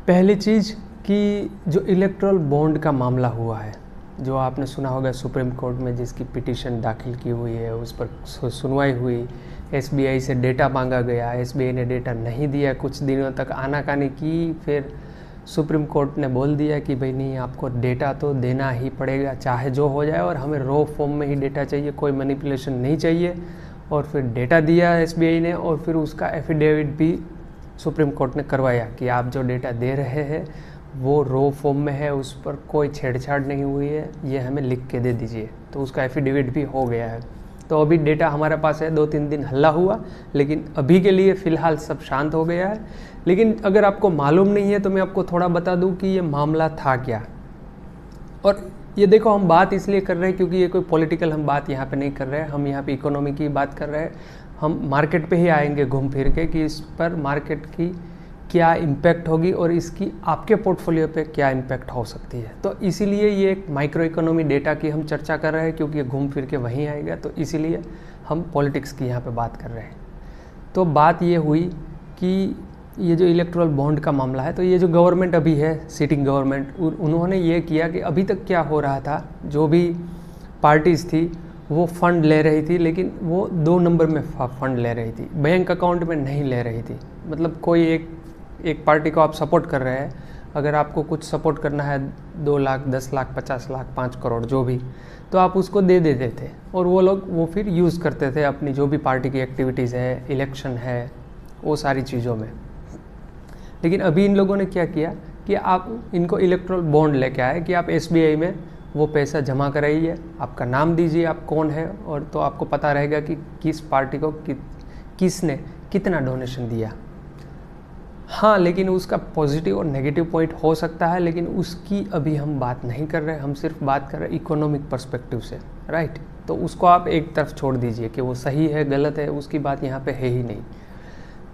पहली चीज़ कि जो इलेक्ट्रल बॉन्ड का मामला हुआ है, जो आपने सुना होगा सुप्रीम कोर्ट में जिसकी पिटीशन दाखिल की हुई है, उस पर सुनवाई हुई, एसबीआई से डेटा मांगा गया, एसबीआई ने डेटा नहीं दिया, कुछ दिनों तक आनाकानी की, फिर सुप्रीम कोर्ट ने बोल दिया कि भाई नहीं, आपको डेटा तो देना ही पड़ेगा चाहे जो हो जाए, और हमें रॉ फॉर्म में ही डेटा चाहिए, कोई मैनिपुलेशन नहीं चाहिए। और फिर डेटा दिया एसबीआई ने, और फिर उसका एफिडेविट भी सुप्रीम कोर्ट ने करवाया कि आप जो डेटा दे रहे हैं वो रॉ फॉर्म में है, उस पर कोई छेड़छाड़ नहीं हुई है, ये हमें लिख के दे दीजिए। तो उसका एफिडेविट भी हो गया है। तो अभी डेटा हमारे पास है, 2-3 दिन हल्ला हुआ, लेकिन अभी के लिए फ़िलहाल सब शांत हो गया है। लेकिन अगर आपको मालूम नहीं है तो मैं आपको थोड़ा बता दूं कि ये मामला था क्या। और ये देखो, हम बात इसलिए कर रहे हैं क्योंकि ये कोई पॉलिटिकल हम बात यहाँ पे नहीं कर रहे हैं, हम यहाँ पे इकोनॉमी की बात कर रहे हैं। हम मार्केट पे ही आएंगे घूम फिर के कि इस पर मार्केट की क्या इम्पैक्ट होगी और इसकी आपके पोर्टफोलियो पे क्या इम्पैक्ट हो सकती है। तो इसीलिए ये एक माइक्रो इकोनॉमी डेटा की हम चर्चा कर रहे हैं, क्योंकि ये घूम फिर के वहीं आएगा। तो इसीलिए हम पॉलिटिक्स की यहाँ पे बात कर रहे हैं। तो बात ये हुई कि ये जो इलेक्ट्रल बॉन्ड का मामला है, तो ये जो गवर्नमेंट अभी है, सिटिंग गवर्नमेंट, उन्होंने ये किया कि अभी तक क्या हो रहा था, जो भी पार्टीज़ थी वो फ़ंड ले रही थी, लेकिन वो 2 नंबर में फ़ंड ले रही थी, बैंक अकाउंट में नहीं ले रही थी। मतलब कोई एक पार्टी को आप सपोर्ट कर रहे हैं, अगर आपको कुछ सपोर्ट करना है 2 लाख, 10 लाख, 50 लाख, 5 करोड़ जो भी, तो आप उसको दे देते थे, और वो लोग वो फिर यूज़ करते थे अपनी जो भी पार्टी की एक्टिविटीज़ है, इलेक्शन है, वो सारी चीज़ों में। लेकिन अभी इन लोगों ने क्या किया कि आप इनको इलेक्ट्रल बॉन्ड लेके आए कि आप एसबीआई में वो पैसा जमा कराइए, आपका नाम दीजिए, आप कौन है, और तो आपको पता रहेगा कि किस पार्टी को किसने कितना डोनेशन दिया। हाँ, लेकिन उसका पॉजिटिव और नेगेटिव पॉइंट हो सकता है, लेकिन उसकी अभी हम बात नहीं कर रहे, हम सिर्फ बात कर रहे हैं इकोनॉमिक पर्सपेक्टिव से, राइट। तो उसको आप एक तरफ छोड़ दीजिए कि वो सही है गलत है, उसकी बात यहाँ पे है ही नहीं।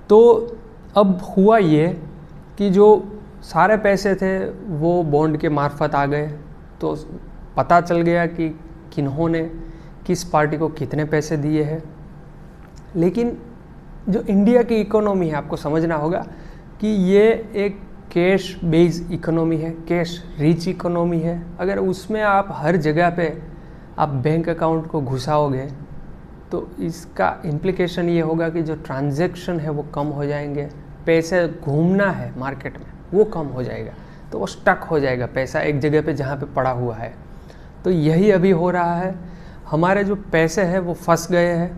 तो अब हुआ ये कि जो सारे पैसे थे वो बॉन्ड के मार्फत आ गए, तो पता चल गया कि किन्होंने किस पार्टी को कितने पैसे दिए हैं। लेकिन जो इंडिया की इकोनॉमी है, आपको समझना होगा कि ये एक कैश बेस्ड इकोनॉमी है, कैश रिच इकोनॉमी है। अगर उसमें आप हर जगह पे आप बैंक अकाउंट को घुसाओगे तो इसका इम्प्लिकेशन ये होगा कि जो ट्रांजैक्शन है वो कम हो जाएंगे, पैसे घूमना है मार्केट में वो कम हो जाएगा, तो वो स्टक हो जाएगा पैसा एक जगह पे जहाँ पे पड़ा हुआ है। तो यही अभी हो रहा है, हमारे जो पैसे हैं वो फंस गए हैं।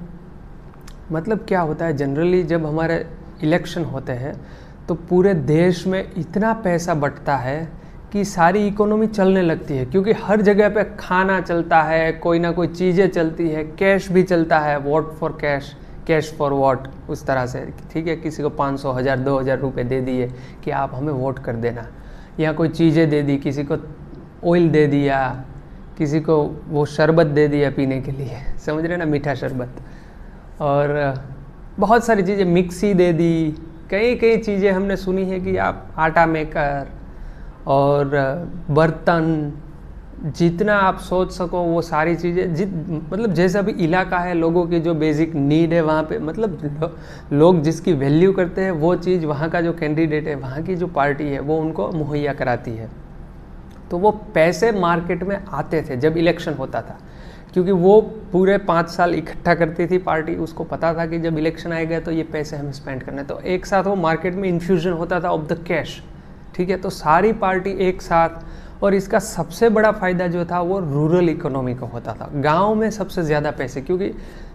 मतलब क्या होता है, जनरली जब हमारे इलेक्शन होते हैं तो पूरे देश में इतना पैसा बंटता है कि सारी इकोनॉमी चलने लगती है, क्योंकि हर जगह पे खाना चलता है, कोई ना कोई चीज़ें चलती है, कैश भी चलता है, vote for cash, cash for vote, उस तरह से। ठीक है, किसी को 500, 1000, 2000 रुपये दे दिए कि आप हमें वोट कर देना, या कोई चीज़ें दे दी, किसी को ऑयल दे दिया, किसी को वो शरबत दे दिया पीने के लिए, समझ रहे ना, मीठा शरबत, और बहुत सारी चीज़ें, मिक्सी दे दी, कई चीज़ें हमने सुनी है कि आप आटा मेकर और बर्तन, जितना आप सोच सको वो सारी चीज़ें, मतलब जैसा भी इलाका है, लोगों की जो बेसिक नीड है वहाँ पे, मतलब लोग जिसकी वैल्यू करते हैं वो चीज़ वहाँ का जो कैंडिडेट है, वहाँ की जो पार्टी है वो उनको मुहैया कराती है। तो वो पैसे मार्केट में आते थे जब इलेक्शन होता था, क्योंकि वो पूरे 5 साल इकट्ठा करती थी पार्टी, उसको पता था कि जब इलेक्शन आएगा तो ये पैसे हमें स्पेंड करना है, तो एक साथ वो मार्केट में इन्फ्यूजन होता था ऑफ द कैश। ठीक है, तो सारी पार्टी एक साथ, और इसका सबसे बड़ा फ़ायदा जो था वो रूरल इकोनॉमी को होता था, गांव में सबसे ज़्यादा पैसे, क्योंकि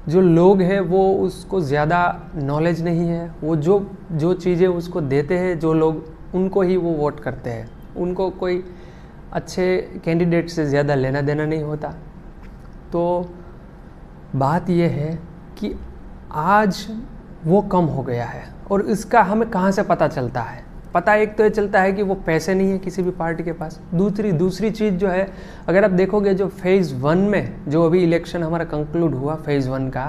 जो लोग हैं वो उसको ज़्यादा नॉलेज नहीं है, वो जो चीज़ें उसको देते हैं जो लोग, उनको ही वो वोट करते हैं, उनको कोई अच्छे कैंडिडेट से ज़्यादा लेना देना नहीं होता। तो बात यह है कि आज वो कम हो गया है, और इसका हमें कहाँ से पता चलता है? पता एक तो ये चलता है कि वो पैसे नहीं है किसी भी पार्टी के पास। दूसरी चीज़ जो है, अगर आप देखोगे जो फेज़ 1 में जो अभी इलेक्शन हमारा कंक्लूड हुआ फेज़ 1 का,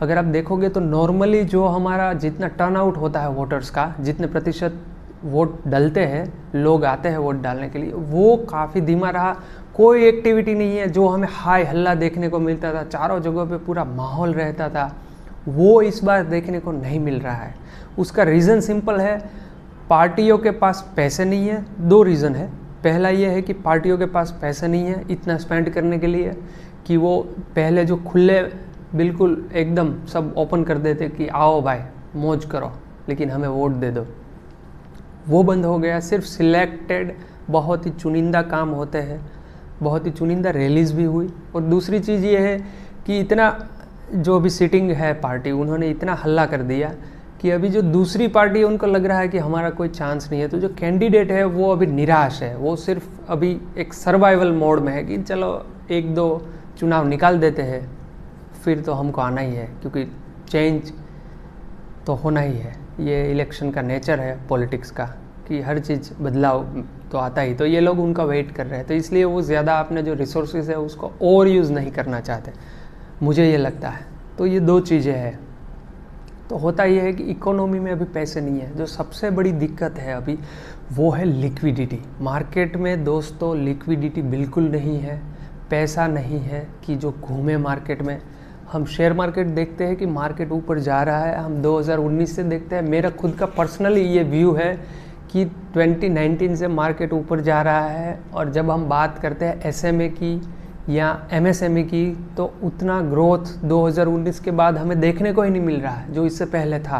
अगर आप देखोगे तो नॉर्मली जो हमारा जितना टर्नआउट होता है वोटर्स का, जितने प्रतिशत वोट डलते हैं, लोग आते हैं वोट डालने के लिए, वो काफ़ी धीमा रहा। कोई एक्टिविटी नहीं है जो हमें हाय हल्ला देखने को मिलता था, चारों जगहों पे पूरा माहौल रहता था, वो इस बार देखने को नहीं मिल रहा है। उसका रीज़न सिंपल है, पार्टियों के पास पैसे नहीं है। दो रीज़न है। पहला ये है कि पार्टियों के पास पैसे नहीं है इतना स्पेंड करने के लिए कि वो पहले जो खुले बिल्कुल एकदम सब ओपन कर देते कि आओ भाई मौज करो लेकिन हमें वोट दे दो, वो बंद हो गया। सिर्फ सिलेक्टेड बहुत ही चुनिंदा काम होते हैं, बहुत ही चुनिंदा रैलीज भी हुई। और दूसरी चीज़ ये है कि इतना जो अभी सिटिंग है पार्टी, उन्होंने इतना हल्ला कर दिया कि अभी जो दूसरी पार्टी है उनको लग रहा है कि हमारा कोई चांस नहीं है। तो जो कैंडिडेट है वो अभी निराश है, वो सिर्फ अभी एक सर्वाइवल मोड में है कि चलो एक दो चुनाव निकाल देते हैं फिर तो हमको आना ही है, क्योंकि चेंज तो होना ही है। ये इलेक्शन का नेचर है पॉलिटिक्स का कि हर चीज़ बदलाव तो आता ही। तो ये लोग उनका वेट कर रहे हैं, तो इसलिए वो ज़्यादा अपने जो रिसोर्सेज है उसको ओवर यूज़ नहीं करना चाहते, मुझे ये लगता है। तो ये दो चीज़ें हैं। तो होता ये है कि इकोनॉमी में अभी पैसे नहीं है। जो सबसे बड़ी दिक्कत है अभी वो है लिक्विडिटी। मार्केट में दोस्तों लिक्विडिटी बिल्कुल नहीं है, पैसा नहीं है कि जो घूमे मार्केट में। हम शेयर मार्केट देखते हैं कि मार्केट ऊपर जा रहा है, हम 2019 से देखते हैं। मेरा खुद का पर्सनली ये व्यू है कि 2019 से मार्केट ऊपर जा रहा है। और जब हम बात करते हैं एसएमए की या एमएसएमई की, तो उतना ग्रोथ 2019 के बाद हमें देखने को ही नहीं मिल रहा है जो इससे पहले था।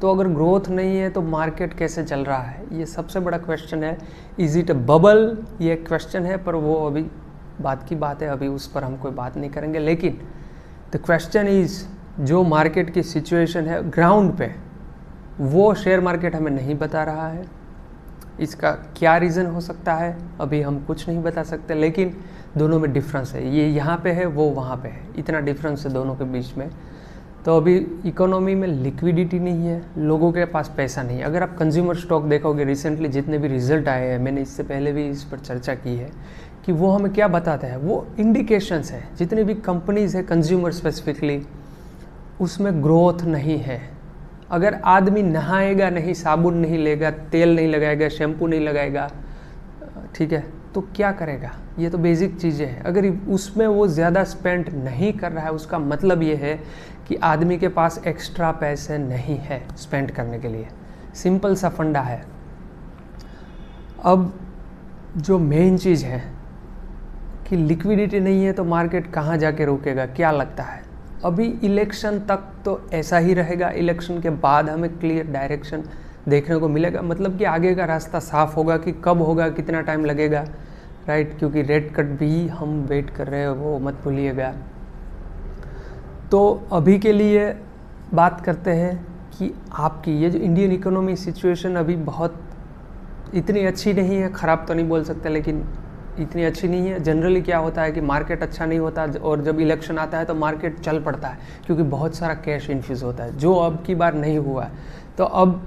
तो अगर ग्रोथ नहीं है तो मार्केट कैसे चल रहा है, ये सबसे बड़ा क्वेश्चन है। इज इट अ बबल, ये क्वेश्चन है, पर वो अभी बात की बात है, अभी उस पर हम कोई बात नहीं करेंगे। लेकिन द क्वेश्चन इज, जो मार्केट की सिचुएशन है ग्राउंड पे, वो शेयर मार्केट हमें नहीं बता रहा है। इसका क्या रीज़न हो सकता है अभी हम कुछ नहीं बता सकते, लेकिन दोनों में डिफरेंस है। ये यहाँ पे है, वो वहाँ पे है, इतना डिफरेंस है दोनों के बीच में। तो अभी इकोनॉमी में लिक्विडिटी नहीं है, लोगों के पास पैसा नहीं है। अगर आप कंज्यूमर स्टॉक देखोगे, रिसेंटली जितने भी रिजल्ट आए हैं, मैंने इससे पहले भी इस पर चर्चा की है कि वो हमें क्या बताता है। वो इंडिकेशंस है, जितनी भी कंपनीज़ है कंज्यूमर स्पेसिफिकली, उसमें ग्रोथ नहीं है। अगर आदमी नहाएगा नहीं, साबुन नहीं लेगा, तेल नहीं लगाएगा, शैम्पू नहीं लगाएगा, ठीक है, तो क्या करेगा? ये तो बेसिक चीज़ें हैं। अगर उसमें वो ज़्यादा स्पेंड नहीं कर रहा है, उसका मतलब ये है कि आदमी के पास एक्स्ट्रा पैसे नहीं है स्पेंड करने के लिए। सिंपल सा फंडा है। अब जो मेन चीज़ है कि लिक्विडिटी नहीं है तो मार्केट कहाँ जाके रुकेगा, क्या लगता है? अभी इलेक्शन तक तो ऐसा ही रहेगा। इलेक्शन के बाद हमें क्लियर डायरेक्शन देखने को मिलेगा, मतलब कि आगे का रास्ता साफ होगा कि कब होगा, कितना टाइम लगेगा, राइट? क्योंकि रेट कट भी हम वेट कर रहे हैं, वो मत भूलिएगा। तो अभी के लिए बात करते हैं कि आपकी ये जो इंडियन इकोनॉमी सिचुएशन अभी बहुत इतनी अच्छी नहीं है, ख़राब तो नहीं बोल सकते, लेकिन इतनी अच्छी नहीं है। जनरली क्या होता है कि मार्केट अच्छा नहीं होता, और जब इलेक्शन आता है तो मार्केट चल पड़ता है, क्योंकि बहुत सारा कैश इन्फ्यूज़ होता है, जो अब की बार नहीं हुआ है। तो अब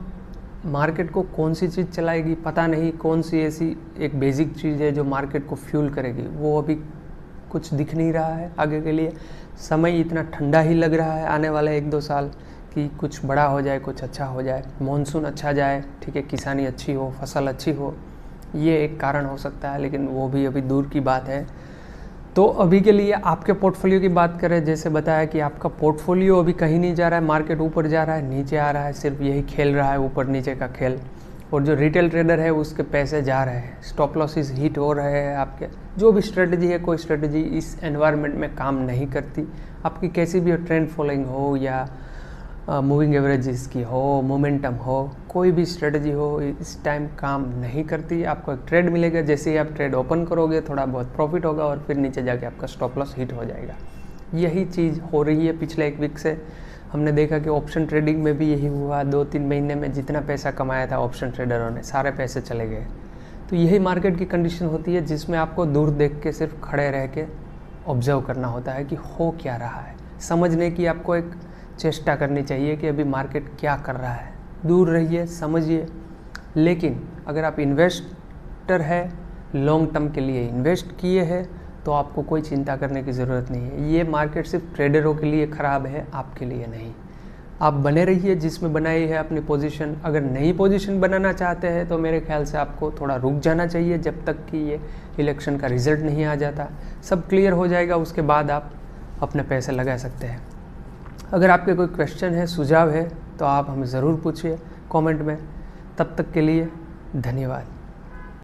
मार्केट को कौन सी चीज़ चलाएगी पता नहीं, कौन सी ऐसी एक बेसिक चीज़ है जो मार्केट को फ्यूल करेगी, वो अभी कुछ दिख नहीं रहा है आगे के लिए। समय इतना ठंडा ही लग रहा है आने वाले 1-2 साल कि कुछ बड़ा हो जाए, कुछ अच्छा हो जाए, मॉनसून अच्छा जाए, ठीक है, किसानी अच्छी हो, फसल अच्छी हो, ये एक कारण हो सकता है, लेकिन वो भी अभी दूर की बात है। तो अभी के लिए आपके पोर्टफोलियो की बात करें, जैसे बताया कि आपका पोर्टफोलियो अभी कहीं नहीं जा रहा है, मार्केट ऊपर जा रहा है, नीचे आ रहा है, सिर्फ यही खेल रहा है, ऊपर नीचे का खेल। और जो रिटेल ट्रेडर है उसके पैसे जा रहे हैं, स्टॉप लॉसेस हिट हो रहे हैं आपके। जो भी स्ट्रेटजी है, कोई स्ट्रेटजी इस एनवायरनमेंट में काम नहीं करती। आपकी कैसी भी ट्रेंड फॉलोइंग हो या मूविंग एवरेजेस की हो, मोमेंटम हो, कोई भी स्ट्रेटजी हो, इस टाइम काम नहीं करती। आपको एक ट्रेड मिलेगा, जैसे ही आप ट्रेड ओपन करोगे थोड़ा बहुत प्रॉफिट होगा और फिर नीचे जाके आपका स्टॉप लॉस हिट हो जाएगा। यही चीज़ हो रही है पिछले 1 वीक से। हमने देखा कि ऑप्शन ट्रेडिंग में भी यही हुआ। 2-3 महीने में जितना पैसा कमाया था ऑप्शन ट्रेडरों ने, सारे पैसे चले गए। तो यही मार्केट की कंडीशन होती है, जिसमें आपको दूर देख के सिर्फ खड़े रह के ऑब्जर्व करना होता है कि हो क्या रहा है। समझने की आपको एक चेष्टा करनी चाहिए कि अभी मार्केट क्या कर रहा है। दूर रहिए, समझिए। लेकिन अगर आप इन्वेस्टर है, लॉन्ग टर्म के लिए इन्वेस्ट किए हैं, तो आपको कोई चिंता करने की ज़रूरत नहीं है। ये मार्केट सिर्फ ट्रेडरों के लिए ख़राब है, आपके लिए नहीं। आप बने रहिए जिसमें बनाई है अपनी पोजीशन। अगर नई पोजीशन बनाना चाहते हैं तो मेरे ख्याल से आपको थोड़ा रुक जाना चाहिए, जब तक कि ये इलेक्शन का रिज़ल्ट नहीं आ जाता। सब क्लियर हो जाएगा, उसके बाद आप अपने पैसे लगा सकते हैं। अगर आपके कोई क्वेश्चन है, सुझाव है, तो आप हमें ज़रूर पूछिए कमेंट में। तब तक के लिए धन्यवाद।